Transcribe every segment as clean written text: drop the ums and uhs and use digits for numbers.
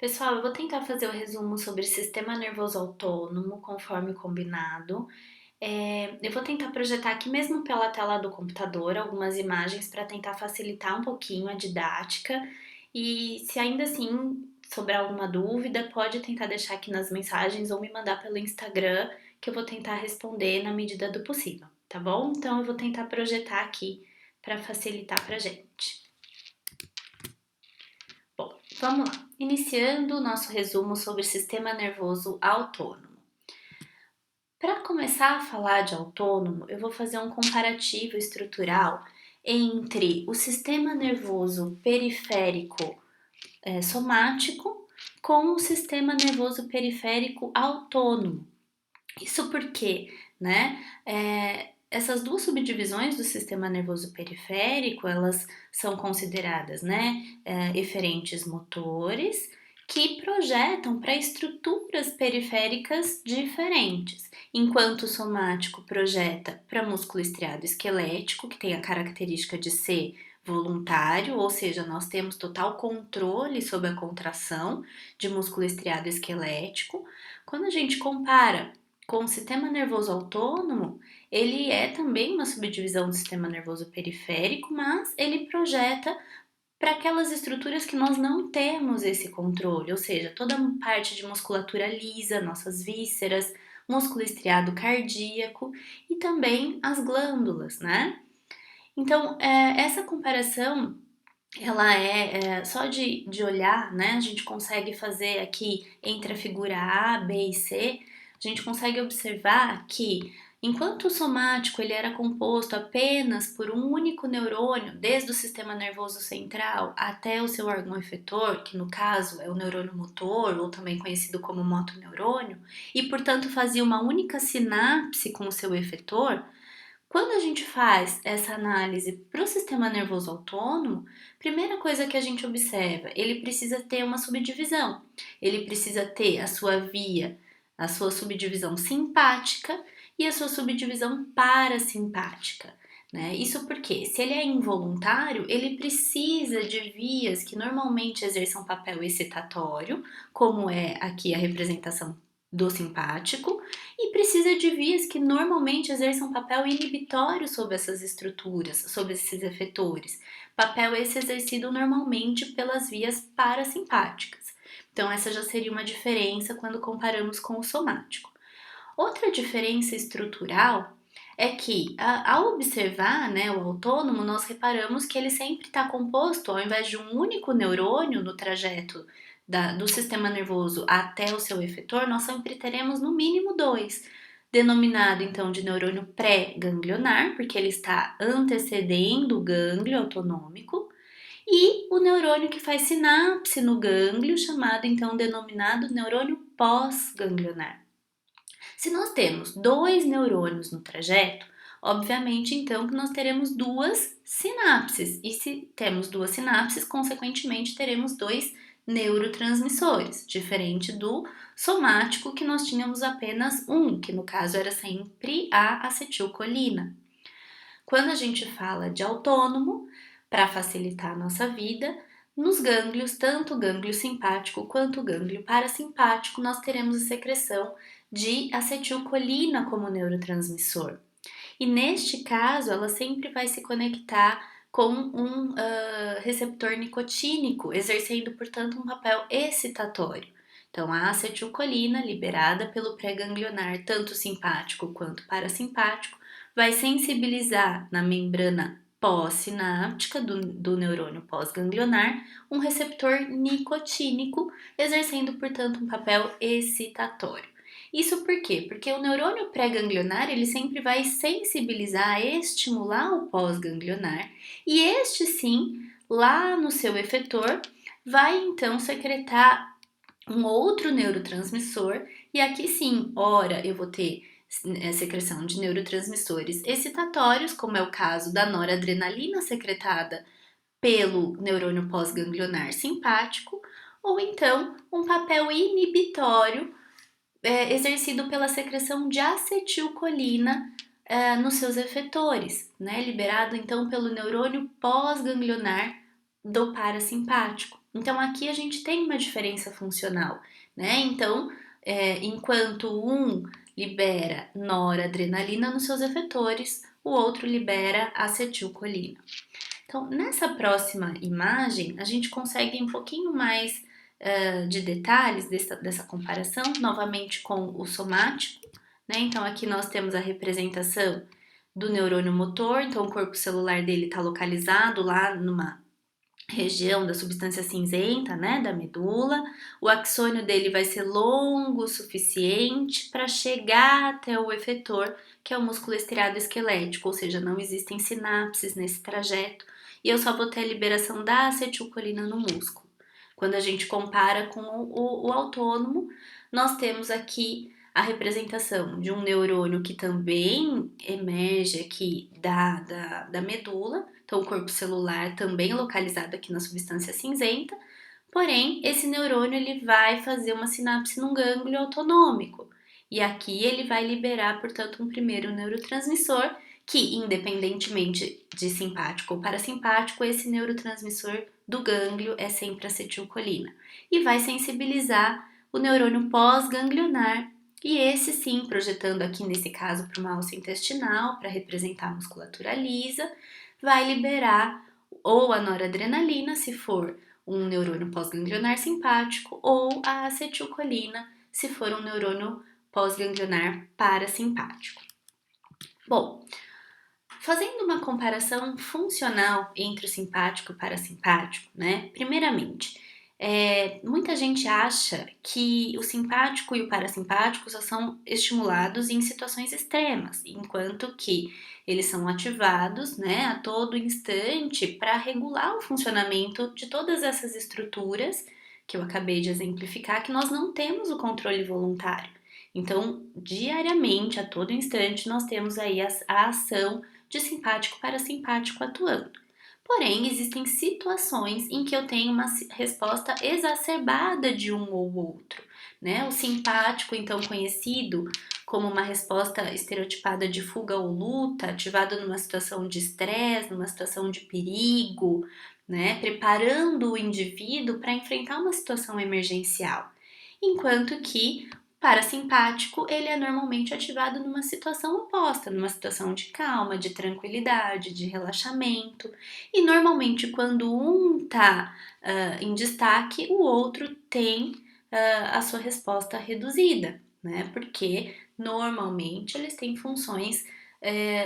Pessoal, eu vou tentar fazer o resumo sobre sistema nervoso autônomo, conforme combinado. Eu vou tentar projetar aqui mesmo pela tela do computador algumas imagens para tentar facilitar um pouquinho a didática. E se ainda assim sobrar alguma dúvida, pode tentar deixar aqui nas mensagens ou me mandar pelo Instagram, que eu vou tentar responder na medida do possível, tá bom? Então eu vou tentar projetar aqui para facilitar para gente. Bom, vamos lá. Iniciando o nosso resumo sobre sistema nervoso autônomo. Para começar a falar de autônomo, eu vou fazer um comparativo estrutural entre o sistema nervoso periférico somático com o sistema nervoso periférico autônomo. Isso porque, né, essas duas subdivisões do sistema nervoso periférico, elas são consideradas, né, eferentes motores que projetam para estruturas periféricas diferentes, enquanto o somático projeta para músculo estriado esquelético, que tem a característica de ser voluntário, ou seja, nós temos total controle sobre a contração de músculo estriado esquelético. Quando a gente compara com o sistema nervoso autônomo, ele é também uma subdivisão do sistema nervoso periférico, mas ele projeta para aquelas estruturas que nós não temos esse controle, ou seja, toda a parte de musculatura lisa, nossas vísceras, músculo estriado cardíaco e também as glândulas, né? Então, essa comparação, ela só de olhar, né? A gente consegue fazer aqui entre a figura A, B e C, a gente consegue observar que enquanto o somático ele era composto apenas por um único neurônio, desde o sistema nervoso central até o seu órgão efetor, que no caso é o neurônio motor, ou também conhecido como motoneurônio, e portanto fazia uma única sinapse com o seu efetor. Quando a gente faz essa análise para o sistema nervoso autônomo, primeira coisa que a gente observa, ele precisa ter uma subdivisão. Ele precisa ter a sua via, a sua subdivisão simpática e a sua subdivisão parasimpática. Né? Isso porque, se ele é involuntário, ele precisa de vias que normalmente exerçam papel excitatório, como é aqui a representação do simpático, e precisa de vias que normalmente exerçam um papel inibitório sobre essas estruturas, sobre esses efetores. Papel esse exercido normalmente pelas vias parasimpáticas. Então, essa já seria uma diferença quando comparamos com o somático. Outra diferença estrutural é que, ao observar, né, o autônomo, nós reparamos que ele sempre está composto, ao invés de um único neurônio no trajeto do sistema nervoso até o seu efetor, nós sempre teremos no mínimo dois, denominado então de neurônio pré-ganglionar, porque ele está antecedendo o gânglio autonômico, e o neurônio que faz sinapse no gânglio, chamado então denominado neurônio pós-ganglionar. Se nós temos dois neurônios no trajeto, obviamente então que nós teremos duas sinapses. E se temos duas sinapses, consequentemente teremos dois neurotransmissores, diferente do somático que nós tínhamos apenas um, que no caso era sempre a acetilcolina. Quando a gente fala de autônomo, para facilitar a nossa vida, nos gânglios, tanto o gânglio simpático quanto o gânglio parasimpático, nós teremos a secreção de acetilcolina como neurotransmissor. E neste caso, ela sempre vai se conectar com um receptor nicotínico, exercendo, portanto, um papel excitatório. Então, a acetilcolina, liberada pelo pré-ganglionar, tanto simpático quanto parasimpático, vai sensibilizar na membrana pós-sináptica do neurônio pós-ganglionar um receptor nicotínico, exercendo, portanto, um papel excitatório. Isso por quê? Porque o neurônio pré-ganglionar ele sempre vai sensibilizar, estimular o pós-ganglionar, e este sim, lá no seu efetor, vai então secretar um outro neurotransmissor, e aqui sim, ora eu vou ter secreção de neurotransmissores excitatórios, como é o caso da noradrenalina secretada pelo neurônio pós-ganglionar simpático, ou então um papel inibitório exercido pela secreção de acetilcolina nos seus efetores, né? Liberado então pelo neurônio pós-ganglionar do parasimpático. Então, aqui a gente tem uma diferença funcional, né? Então, enquanto um libera noradrenalina nos seus efetores, o outro libera acetilcolina. Então, nessa próxima imagem, a gente consegue um pouquinho mais de detalhes dessa comparação, novamente com o somático, né? Então, aqui nós temos a representação do neurônio motor, então o corpo celular dele está localizado lá numa região da substância cinzenta, né, da medula. O axônio dele vai ser longo o suficiente para chegar até o efetor, que é o músculo estriado esquelético, ou seja, não existem sinapses nesse trajeto, e eu só vou ter a liberação da acetilcolina no músculo. Quando a gente compara com o autônomo, nós temos aqui a representação de um neurônio que também emerge aqui da medula, então o corpo celular também localizado aqui na substância cinzenta, porém esse neurônio ele vai fazer uma sinapse num gânglio autonômico, e aqui ele vai liberar, portanto, um primeiro neurotransmissor que, independentemente de simpático ou parasimpático, esse neurotransmissor do gânglio é sempre acetilcolina, e vai sensibilizar o neurônio pós-ganglionar, e esse sim, projetando aqui nesse caso para uma alça intestinal, para representar a musculatura lisa, vai liberar ou a noradrenalina, se for um neurônio pós-ganglionar simpático, ou a acetilcolina, se for um neurônio pós-ganglionar parasimpático. Bom, fazendo uma comparação funcional entre o simpático e o parasimpático, né? Primeiramente, muita gente acha que o simpático e o parasimpático só são estimulados em situações extremas, enquanto que eles são ativados, né, a todo instante para regular o funcionamento de todas essas estruturas que eu acabei de exemplificar, que nós não temos o controle voluntário. Então, diariamente, a todo instante, nós temos aí a ação de simpático parasimpático atuando. Porém, existem situações em que eu tenho uma resposta exacerbada de um ou outro, né? O simpático, então conhecido como uma resposta estereotipada de fuga ou luta, ativado numa situação de estresse, numa situação de perigo, né? Preparando o indivíduo para enfrentar uma situação emergencial. Enquanto que parasimpático, ele é normalmente ativado numa situação oposta, numa situação de calma, de tranquilidade, de relaxamento. E normalmente, quando um está em destaque, o outro tem a sua resposta reduzida, né? Porque normalmente eles têm funções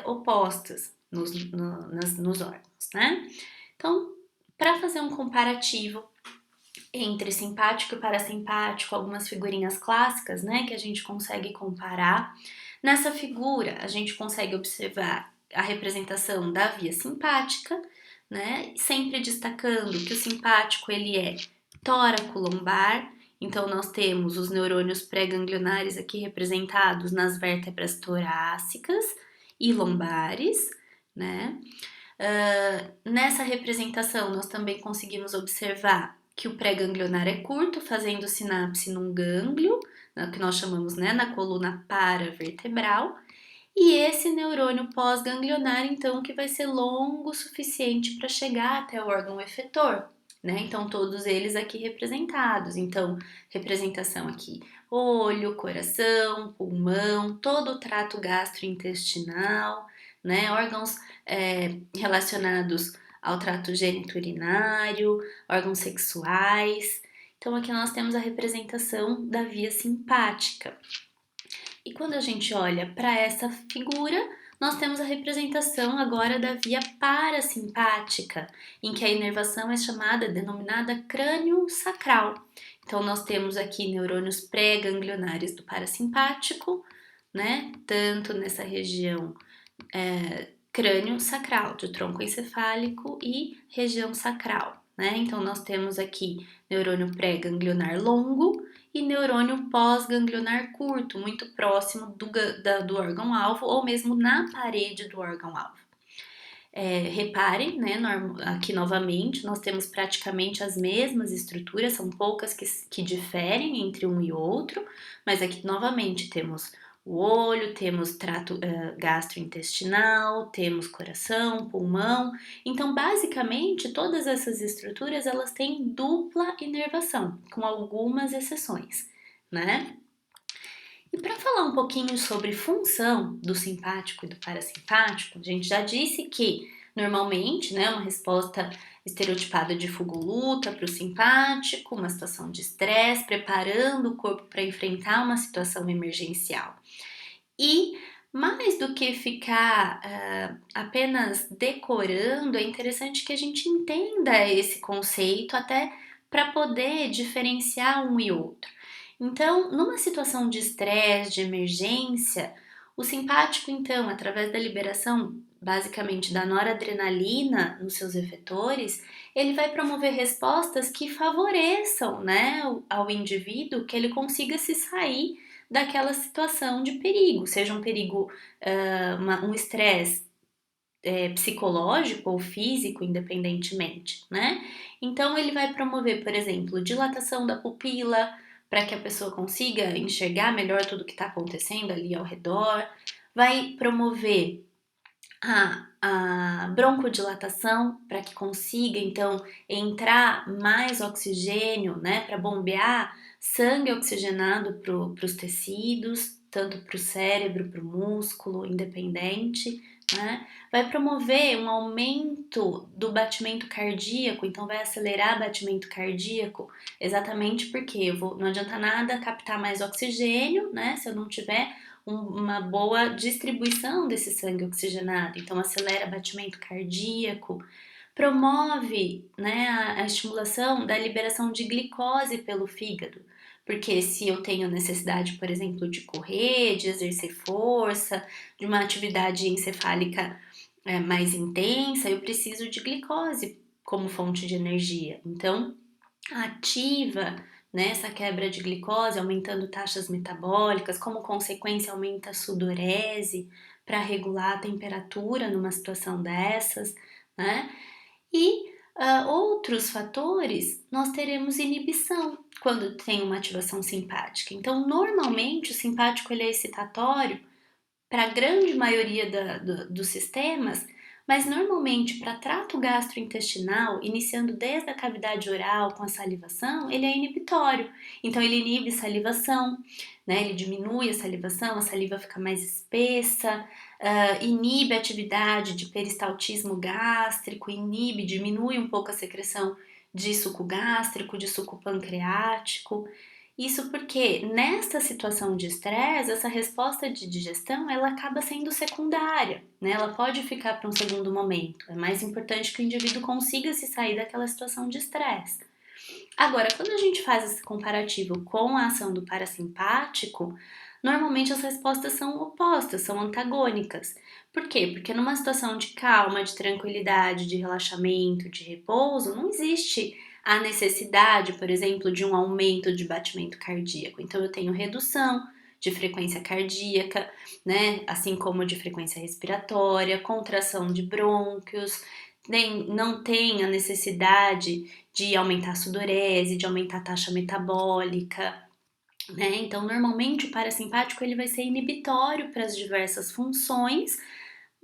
opostas nos órgãos, né? Então, para fazer um comparativo entre simpático e parasimpático, algumas figurinhas clássicas, né, que a gente consegue comparar. Nessa figura, a gente consegue observar a representação da via simpática, né, sempre destacando que o simpático ele é tóraco-lombar, então nós temos os neurônios pré-ganglionares aqui representados nas vértebras torácicas e lombares, né? Nessa representação, nós também conseguimos observar que o pré-ganglionar é curto, fazendo sinapse num gânglio, que nós chamamos, né, na coluna paravertebral, e esse neurônio pós-ganglionar, então, que vai ser longo o suficiente para chegar até o órgão efetor, né? Então, todos eles aqui representados. Então, representação aqui: olho, coração, pulmão, todo o trato gastrointestinal, né? Órgãos relacionados ao trato geniturinário, órgãos sexuais. Então, aqui nós temos a representação da via simpática. E quando a gente olha para essa figura, nós temos a representação agora da via parasimpática, em que a inervação é denominada crânio sacral. Então, nós temos aqui neurônios pré-ganglionares do parasimpático, né? Tanto nessa região crânio sacral, de tronco encefálico e região sacral, né? Então, nós temos aqui neurônio pré-ganglionar longo e neurônio pós-ganglionar curto, muito próximo do órgão-alvo ou mesmo na parede do órgão-alvo. Reparem, né, aqui novamente, nós temos praticamente as mesmas estruturas, são poucas que diferem entre um e outro, mas aqui novamente temos o olho, temos trato gastrointestinal, temos coração, pulmão. Então, basicamente, todas essas estruturas elas têm dupla inervação, com algumas exceções, né? E para falar um pouquinho sobre função do simpático e do parasimpático, a gente já disse que normalmente, né, uma resposta estereotipada de fuga ou luta para o simpático, uma situação de estresse, preparando o corpo para enfrentar uma situação emergencial. E mais do que ficar apenas decorando, é interessante que a gente entenda esse conceito até para poder diferenciar um e outro. Então, numa situação de estresse, de emergência, o simpático, então, através da liberação basicamente da noradrenalina nos seus efetores, ele vai promover respostas que favoreçam, né, ao indivíduo que ele consiga se sair daquela situação de perigo, seja um perigo, um estresse psicológico ou físico, independentemente, né? Então, ele vai promover, por exemplo, dilatação da pupila, para que a pessoa consiga enxergar melhor tudo que está acontecendo ali ao redor, vai promover a broncodilatação, para que consiga então entrar mais oxigênio, né, para bombear sangue oxigenado para os tecidos, tanto para o cérebro, para o músculo, independente, né? Vai promover um aumento do batimento cardíaco, então vai acelerar o batimento cardíaco, exatamente porque não adianta nada captar mais oxigênio, né, se eu não tiver uma boa distribuição desse sangue oxigenado, então acelera batimento cardíaco, promove, né, a estimulação da liberação de glicose pelo fígado, porque se eu tenho necessidade, por exemplo, de correr, de exercer força, de uma atividade encefálica mais intensa, eu preciso de glicose como fonte de energia. Então, ativa, né, essa quebra de glicose, aumentando taxas metabólicas, como consequência aumenta a sudorese para regular a temperatura numa situação dessas, né? E outros fatores, nós teremos inibição quando tem uma ativação simpática. Então, normalmente o simpático ele é excitatório para a grande maioria dos sistemas, mas normalmente para trato gastrointestinal, iniciando desde a cavidade oral com a salivação, ele é inibitório. Então ele inibe salivação, né? Ele diminui a salivação, a saliva fica mais espessa, inibe a atividade de peristaltismo gástrico, diminui um pouco a secreção de suco gástrico, de suco pancreático. Isso porque nessa situação de estresse, essa resposta de digestão ela acaba sendo secundária, né? Ela pode ficar para um segundo momento. É mais importante que o indivíduo consiga se sair daquela situação de estresse. Agora, quando a gente faz esse comparativo com a ação do parasimpático, normalmente as respostas são opostas, são antagônicas. Por quê? Porque numa situação de calma, de tranquilidade, de relaxamento, de repouso, não existe a necessidade, por exemplo, de um aumento de batimento cardíaco. Então, eu tenho redução de frequência cardíaca, né? Assim como de frequência respiratória, contração de brônquios, não tem a necessidade de aumentar a sudorese, de aumentar a taxa metabólica, né? Então, normalmente o parasimpático ele vai ser inibitório para as diversas funções,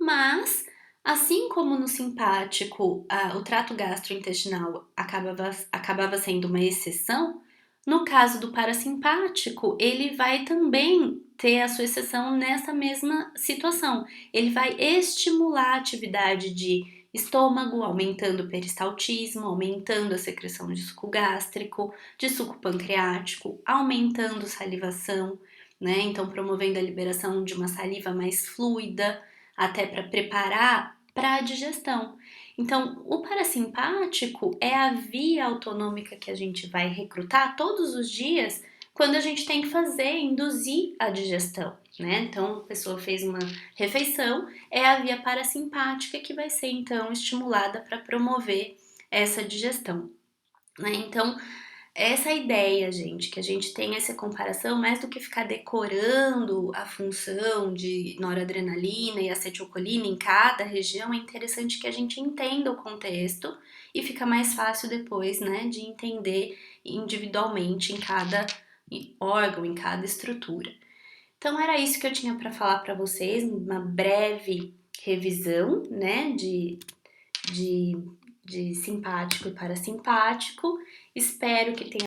mas assim como no simpático o trato gastrointestinal acabava sendo uma exceção, no caso do parasimpático, ele vai também ter a sua exceção nessa mesma situação. Ele vai estimular a atividade de estômago, aumentando o peristaltismo, aumentando a secreção de suco gástrico, de suco pancreático, aumentando salivação, né? Então, promovendo a liberação de uma saliva mais fluida, até para preparar para a digestão. Então, o parasimpático é a via autonômica que a gente vai recrutar todos os dias quando a gente tem que fazer, induzir a digestão, né? Então, a pessoa fez uma refeição, é a via parasimpática que vai ser então estimulada para promover essa digestão, né? Então, essa ideia, gente, que a gente tem essa comparação, mais do que ficar decorando a função de noradrenalina e acetilcolina em cada região, é interessante que a gente entenda o contexto e fica mais fácil depois, né, de entender individualmente em cada órgão, em cada estrutura. Então era isso que eu tinha para falar para vocês, uma breve revisão, né, de simpático e parasimpático. Espero que tenha